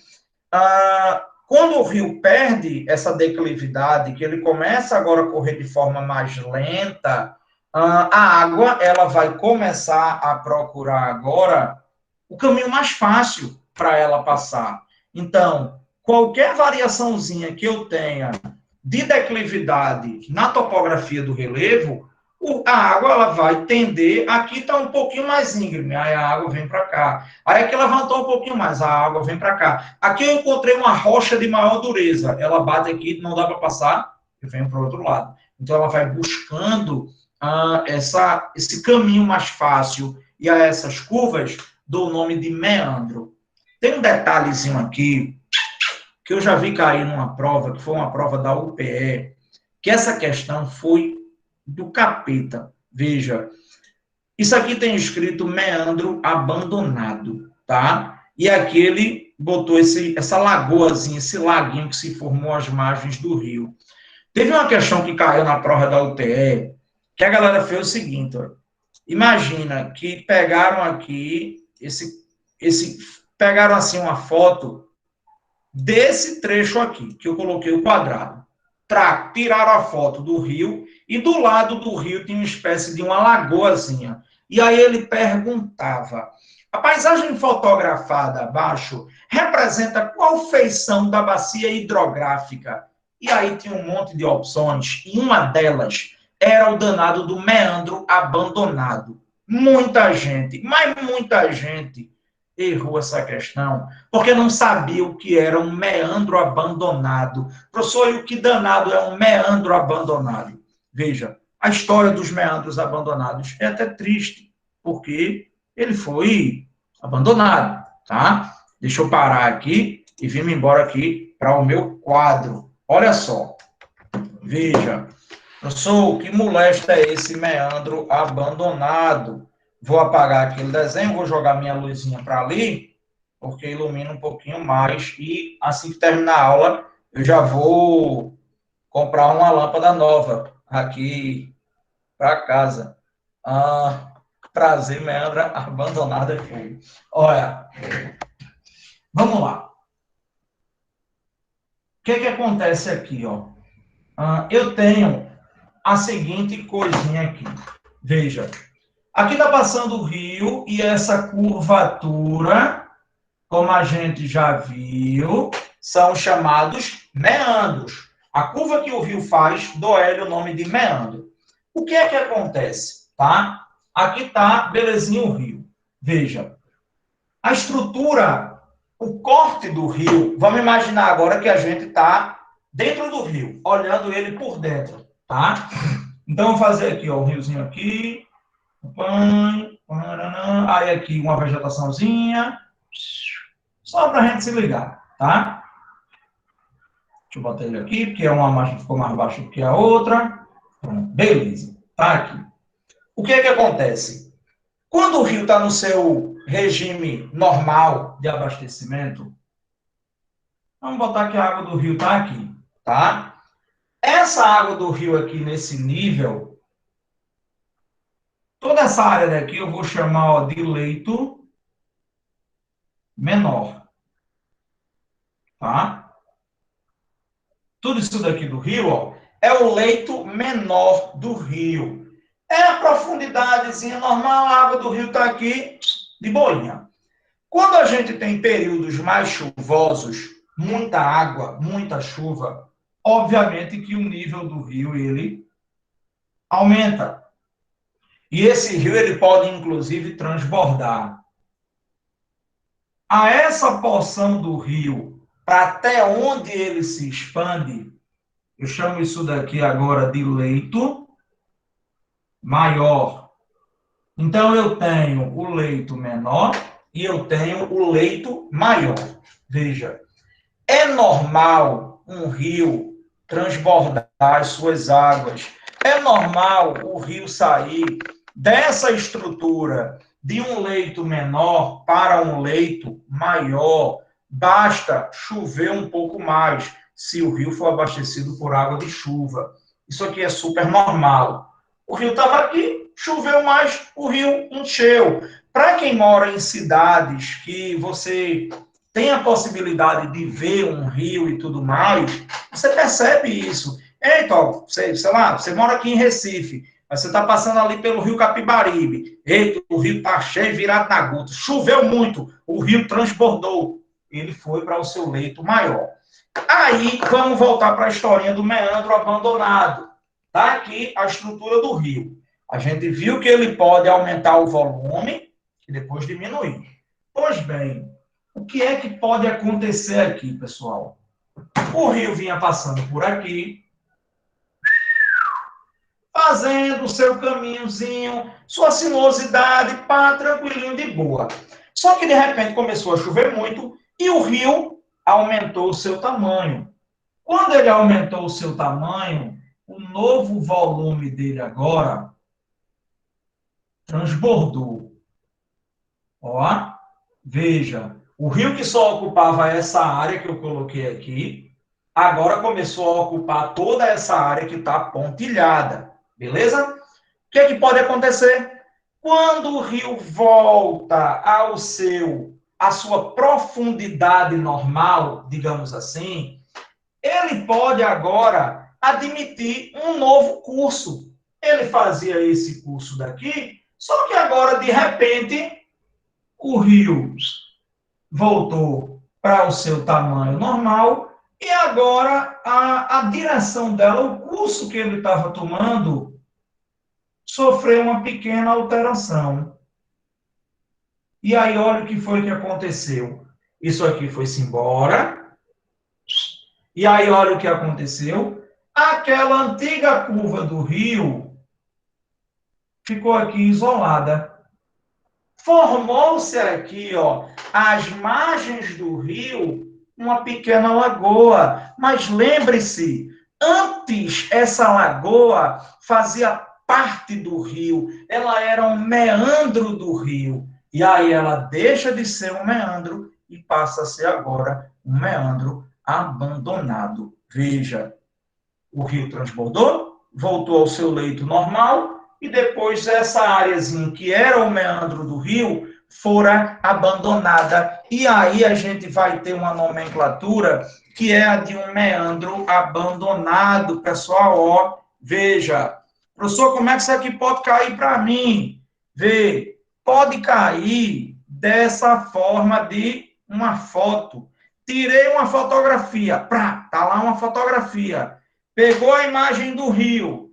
Quando o rio perde essa declividade, que ele começa agora a correr de forma mais lenta, a água ela vai começar a procurar agora o caminho mais fácil para ela passar. Então, qualquer variaçãozinha que eu tenha de declividade na topografia do relevo, a água ela vai tender, aqui está um pouquinho mais íngreme, aí a água vem para cá. Aí aqui levantou um pouquinho mais, a água vem para cá. Aqui eu encontrei uma rocha de maior dureza, ela bate aqui, não dá para passar, eu venho para o outro lado. Então ela vai buscando esse caminho mais fácil, e a essas curvas dou o nome de meandro. Tem um detalhezinho aqui, que eu já vi cair numa prova, que foi uma prova da UPE, que essa questão foi do capeta. Veja, isso aqui tem escrito meandro abandonado, tá? E aqui ele botou essa lagoazinha, esse laguinho que se formou às margens do rio. Teve uma questão que caiu na prova da UTE, que a galera fez o seguinte, ó, imagina que pegaram aqui, pegaram assim uma foto desse trecho aqui, que eu coloquei o quadrado. Tiraram a foto do rio, e do lado do rio tinha uma espécie de uma lagoazinha. E aí ele perguntava, a paisagem fotografada abaixo representa qual feição da bacia hidrográfica? E aí tinha um monte de opções, e uma delas era o danado do meandro abandonado. Muita gente, mas muita gente errou essa questão, porque não sabia o que era um meandro abandonado. Professor, e o que danado é um meandro abandonado? Veja, a história dos meandros abandonados é até triste, porque ele foi abandonado, tá? Deixa eu parar aqui e vir embora aqui para o meu quadro. Olha só, veja, professor, o que molesta é esse meandro abandonado? Vou apagar aquele desenho, vou jogar minha luzinha para ali, porque ilumina um pouquinho mais, e assim que terminar a aula, eu já vou comprar uma lâmpada nova aqui para casa. Prazer, meandro abandonado é fogo. Olha, vamos lá. O que acontece aqui, ó? Eu tenho a seguinte coisinha aqui. Veja, aqui está passando o rio e essa curvatura, como a gente já viu, são chamados meandros. A curva que o rio faz, dou ele o nome de meandro. O que é que acontece? Tá? Aqui está, belezinha, o rio. Veja, a estrutura, o corte do rio, vamos imaginar agora que a gente está dentro do rio, olhando ele por dentro, tá? Então, vou fazer aqui, ó, o riozinho aqui, aí aqui uma vegetaçãozinha, só para a gente se ligar, tá? Deixa eu botar ele aqui, porque é uma margem que ficou mais baixa do que a outra. Pronto, beleza, tá aqui. O que é que acontece? Quando o rio está no seu regime normal de abastecimento, vamos botar que a água do rio está aqui, tá? Essa água do rio aqui nesse nível, toda essa área daqui eu vou chamar, ó, de leito menor, tá? Tudo isso daqui do rio, ó, é o leito menor do rio. É a profundidadezinha normal, a água do rio está aqui de boinha. Quando a gente tem períodos mais chuvosos, muita água, muita chuva, obviamente que o nível do rio, ele aumenta. E esse rio, ele pode, inclusive, transbordar. A essa porção do rio, para até onde ele se expande, eu chamo isso daqui agora de leito maior. Então, eu tenho o leito menor e eu tenho o leito maior. Veja, é normal um rio transbordar as suas águas. É normal o rio sair dessa estrutura de um leito menor para um leito maior. Basta chover um pouco mais, se o rio for abastecido por água de chuva. Isso aqui é super normal. O rio estava aqui, choveu mais, o rio encheu. Para quem mora em cidades que você tem a possibilidade de ver um rio e tudo mais, você percebe isso. Eita, sei lá, você mora aqui em Recife, mas você está passando ali pelo rio Capibaribe. Eita, o rio está cheio, virado na gota. Choveu muito, o rio transbordou. Ele foi para o seu leito maior. Aí, vamos voltar para a historinha do meandro abandonado. Está aqui a estrutura do rio. A gente viu que ele pode aumentar o volume e depois diminuir. Pois bem, o que é que pode acontecer aqui, pessoal? O rio vinha passando por aqui, fazendo o seu caminhozinho, sua sinuosidade, pá, tranquilinho, de boa. Só que, de repente, começou a chover muito e o rio aumentou o seu tamanho. Quando ele aumentou o seu tamanho, o novo volume dele agora transbordou. Ó, veja, o rio que só ocupava essa área que eu coloquei aqui, agora começou a ocupar toda essa área que está pontilhada. Beleza? O que pode acontecer? Quando o rio volta ao seu a sua profundidade normal, digamos assim, ele pode agora admitir um novo curso. Ele fazia esse curso daqui, só que agora, de repente, o rio voltou para o seu tamanho normal e agora a direção dela, o curso que ele estava tomando, sofreu uma pequena alteração. E aí, olha o que foi que aconteceu. Isso aqui foi-se embora. E aí, olha o que aconteceu. Aquela antiga curva do rio ficou aqui isolada. Formou-se aqui, ó, às margens do rio, uma pequena lagoa. Mas lembre-se, antes essa lagoa fazia parte do rio. Ela era um meandro do rio. E aí ela deixa de ser um meandro e passa a ser agora um meandro abandonado. Veja, o rio transbordou, voltou ao seu leito normal, e depois essa áreazinha que era o meandro do rio fora abandonada. E aí a gente vai ter uma nomenclatura que é a de um meandro abandonado. Pessoal, ó, veja. Professor, como é que isso aqui pode cair para mim? Vê, pode cair dessa forma de uma foto. Tirei uma fotografia, tá lá uma fotografia. Pegou a imagem do rio,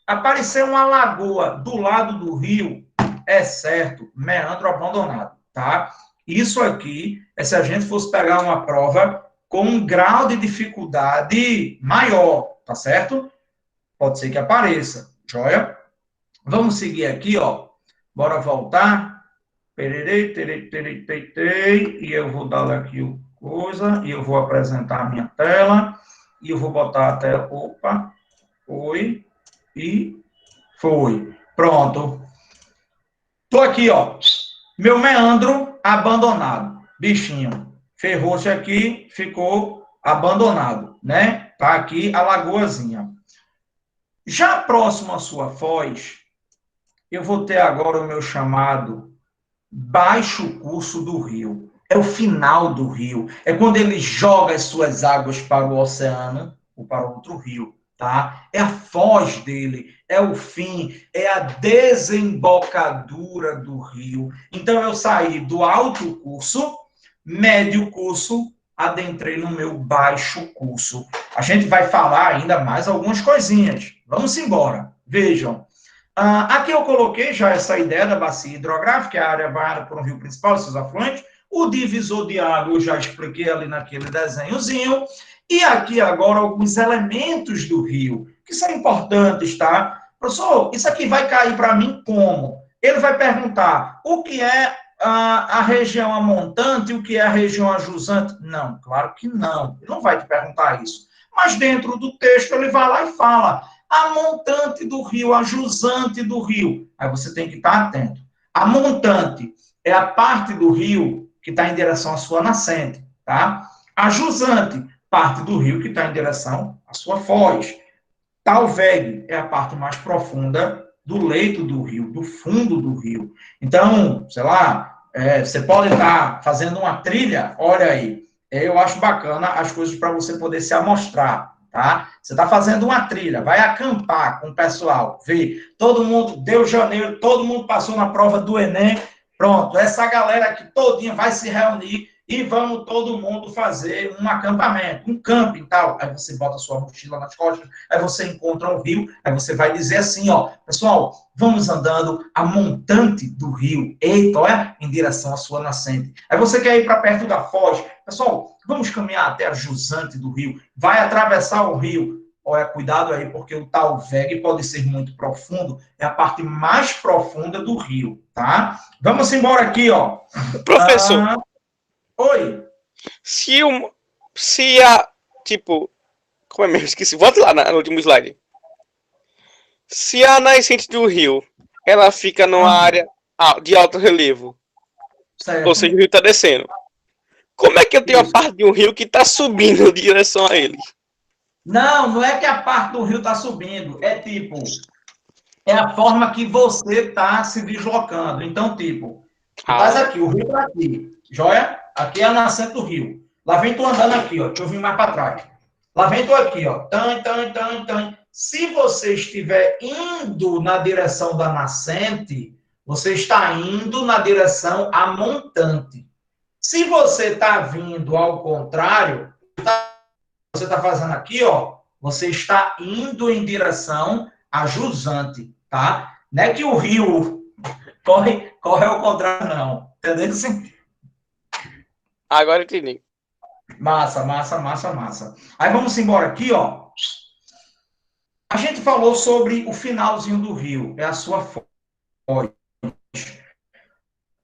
apareceu uma lagoa do lado do rio, é certo, meandro abandonado, tá? Isso aqui é se a gente fosse pegar uma prova com um grau de dificuldade maior, tá certo? Pode ser que apareça, joia? Vamos seguir aqui, ó. Bora voltar. Pererei, terei, terei, terei, terei. E eu vou dar aqui o coisa, e eu vou apresentar a minha tela, e eu vou botar a tela, opa, foi, e foi. Pronto. Tô aqui, ó, meu meandro abandonado, bichinho, ferrou-se aqui, ficou abandonado, né? Tá aqui a lagoazinha. Já próximo à sua foz, eu vou ter agora o meu chamado baixo curso do rio. É o final do rio. É quando ele joga as suas águas para o oceano ou para outro rio, tá? É a foz dele, é o fim, é a desembocadura do rio. Então, eu saí do alto curso, médio curso, adentrei no meu baixo curso. A gente vai falar ainda mais algumas coisinhas. Vamos embora. Vejam. Aqui eu coloquei já essa ideia da bacia hidrográfica, a área banhada por um rio principal e seus afluentes. O divisor de água eu já expliquei ali naquele desenhozinho. E aqui agora alguns elementos do rio, que são importantes, tá? Professor, isso aqui vai cair para mim como? Ele vai perguntar o que é a região amontante e o que é a região ajusante? Não, claro que não. Ele não vai te perguntar isso. Mas dentro do texto ele vai lá e fala a montante do rio, a jusante do rio. Aí você tem que estar atento. A montante é a parte do rio que está em direção à sua nascente, tá? A jusante, parte do rio que está em direção à sua foz. Talveg é a parte mais profunda do leito do rio, do fundo do rio. Então, sei lá, você pode estar fazendo uma trilha, olha aí, eu acho bacana as coisas para você poder se amostrar. Tá? Você está fazendo uma trilha, vai acampar com o pessoal, vê, todo mundo, deu janeiro, todo mundo passou na prova do Enem, pronto, essa galera aqui todinha vai se reunir e vamos todo mundo fazer um acampamento, um camping e tal. Aí você bota a sua mochila nas costas, aí você encontra um rio, aí você vai dizer assim, ó, pessoal, vamos andando a montante do rio, eita, olha, em direção à sua nascente. Aí você quer ir para perto da foz, pessoal, vamos caminhar até a jusante do rio, vai atravessar o rio. Olha, cuidado aí, porque o Talveg pode ser muito profundo, é a parte mais profunda do rio, tá? Vamos embora aqui, ó. Professor, Oi. se a, tipo, como é mesmo? Esqueci, volta lá no último slide. Se a nascente do rio, ela fica numa área de alto relevo, Certo. ou seja, o rio está descendo. Como é que eu tenho a parte de um rio que está subindo em direção a ele? Não é que a parte do rio está subindo, é tipo, é a forma que você está se deslocando. Então, tipo, Tu estás aqui, o rio tá aqui. Joia? Aqui é a nascente do rio. Lá vem tu andando aqui, ó. Deixa eu vir mais para trás. Lá vem tu aqui, ó. Tan. Se você estiver indo na direção da nascente, você está indo na direção a montante. Se você está vindo ao contrário, você está fazendo aqui, ó, você está indo em direção a jusante, tá? Não é que o rio corre ao contrário, não. Entendeu? Sim? Agora eu entendi. Massa. Aí vamos embora aqui, ó. A gente falou sobre o finalzinho do rio, é a sua foz.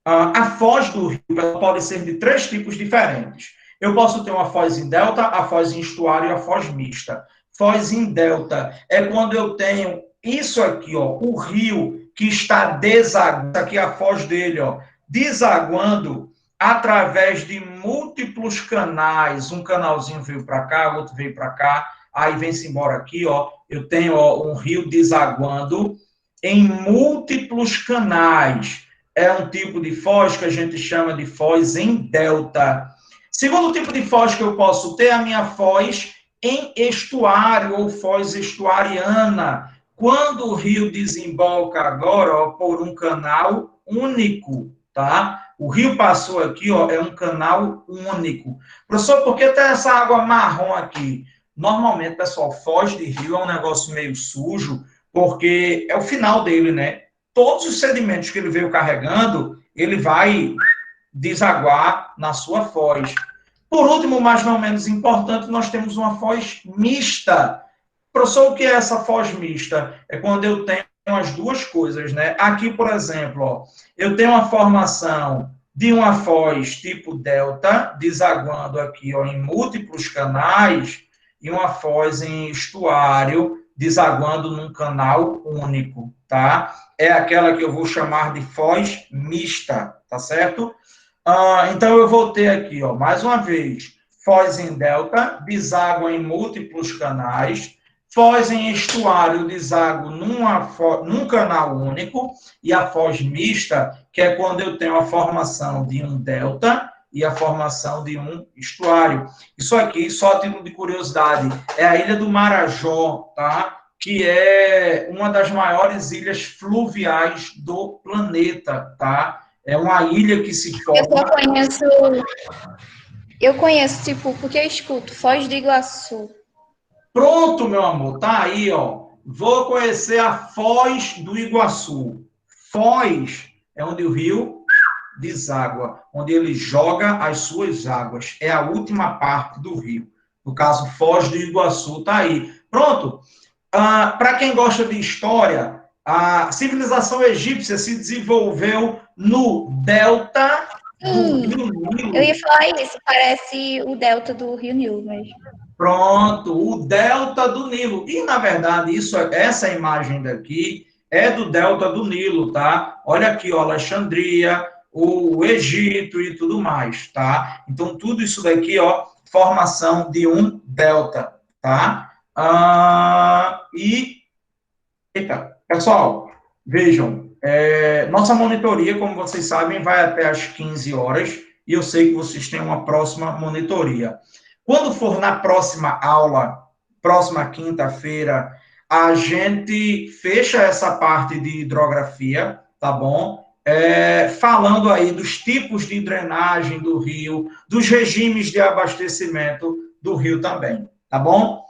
A foz do rio pode ser de 3 tipos diferentes. Eu posso ter uma foz em delta, a foz em estuário e a foz mista. Foz em delta é quando eu tenho isso aqui, ó, o rio que está desaguando, aqui é a foz dele, ó, desaguando através de múltiplos canais. Um canalzinho veio para cá, outro veio para cá, aí vem-se embora aqui, ó. Eu tenho, ó, um rio desaguando em múltiplos canais. É um tipo de foz que a gente chama de foz em delta. Segundo tipo de foz que eu posso ter, a minha foz em estuário ou foz estuariana. Quando o rio desemboca agora, ó, por um canal único, tá? O rio passou aqui, ó, é um canal único. Professor, por que tem essa água marrom aqui? Normalmente, pessoal, foz de rio é um negócio meio sujo, porque é o final dele, né? Todos os sedimentos que ele veio carregando, ele vai desaguar na sua foz. Por último, mas não menos importante, nós temos uma foz mista. Professor, o que é essa foz mista? É quando eu tenho as duas coisas, né? Aqui, por exemplo, ó, eu tenho uma formação de uma foz tipo delta, desaguando aqui, ó, em múltiplos canais, e uma foz em estuário, desaguando num canal único, tá? É aquela que eu vou chamar de foz mista, tá certo? Então, eu vou ter aqui, ó, mais uma vez, foz em delta, deságua em múltiplos canais, foz em estuário, deságua num canal único, e a foz mista, que é quando eu tenho a formação de um delta e a formação de um estuário. Isso aqui, só a título de curiosidade, é a Ilha do Marajó, tá? Que é uma das maiores ilhas fluviais do planeta, tá? É uma ilha que se forma... Eu conheço, tipo, porque eu escuto Foz do Iguaçu. Pronto, meu amor, tá aí, ó. Vou conhecer a Foz do Iguaçu. Foz é onde o rio deságua, onde ele joga as suas águas. É a última parte do rio. No caso, Foz do Iguaçu, tá aí. Pronto. Para quem gosta de história, a civilização egípcia se desenvolveu no delta do Rio Nilo. Eu ia falar isso, parece o delta do Rio Nilo mesmo. Pronto, o delta do Nilo. E, na verdade, essa imagem daqui é do delta do Nilo, tá? Olha aqui, ó, Alexandria, o Egito e tudo mais, tá? Então, tudo isso daqui, ó, formação de um delta, tá? Eita, pessoal, vejam, nossa monitoria, como vocês sabem, vai até às 15 horas, e eu sei que vocês têm uma próxima monitoria. Quando for na próxima aula, próxima quinta-feira, a gente fecha essa parte de hidrografia, tá bom? Falando aí dos tipos de drenagem do rio, dos regimes de abastecimento do rio também, tá bom?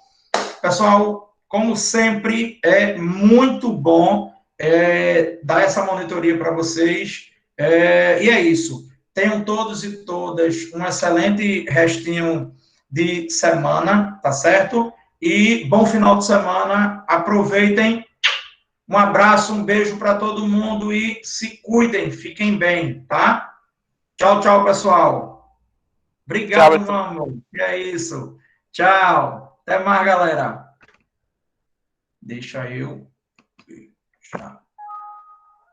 Pessoal, como sempre, é muito bom dar essa monitoria para vocês. E é isso. Tenham todos e todas um excelente restinho de semana, tá certo? E bom final de semana. Aproveitem. Um abraço, um beijo para todo mundo e se cuidem, fiquem bem, tá? Tchau, tchau, pessoal. Obrigado, Tchau, meu amor. É isso. Tchau. Até mais, galera. Deixa eu... Tchau.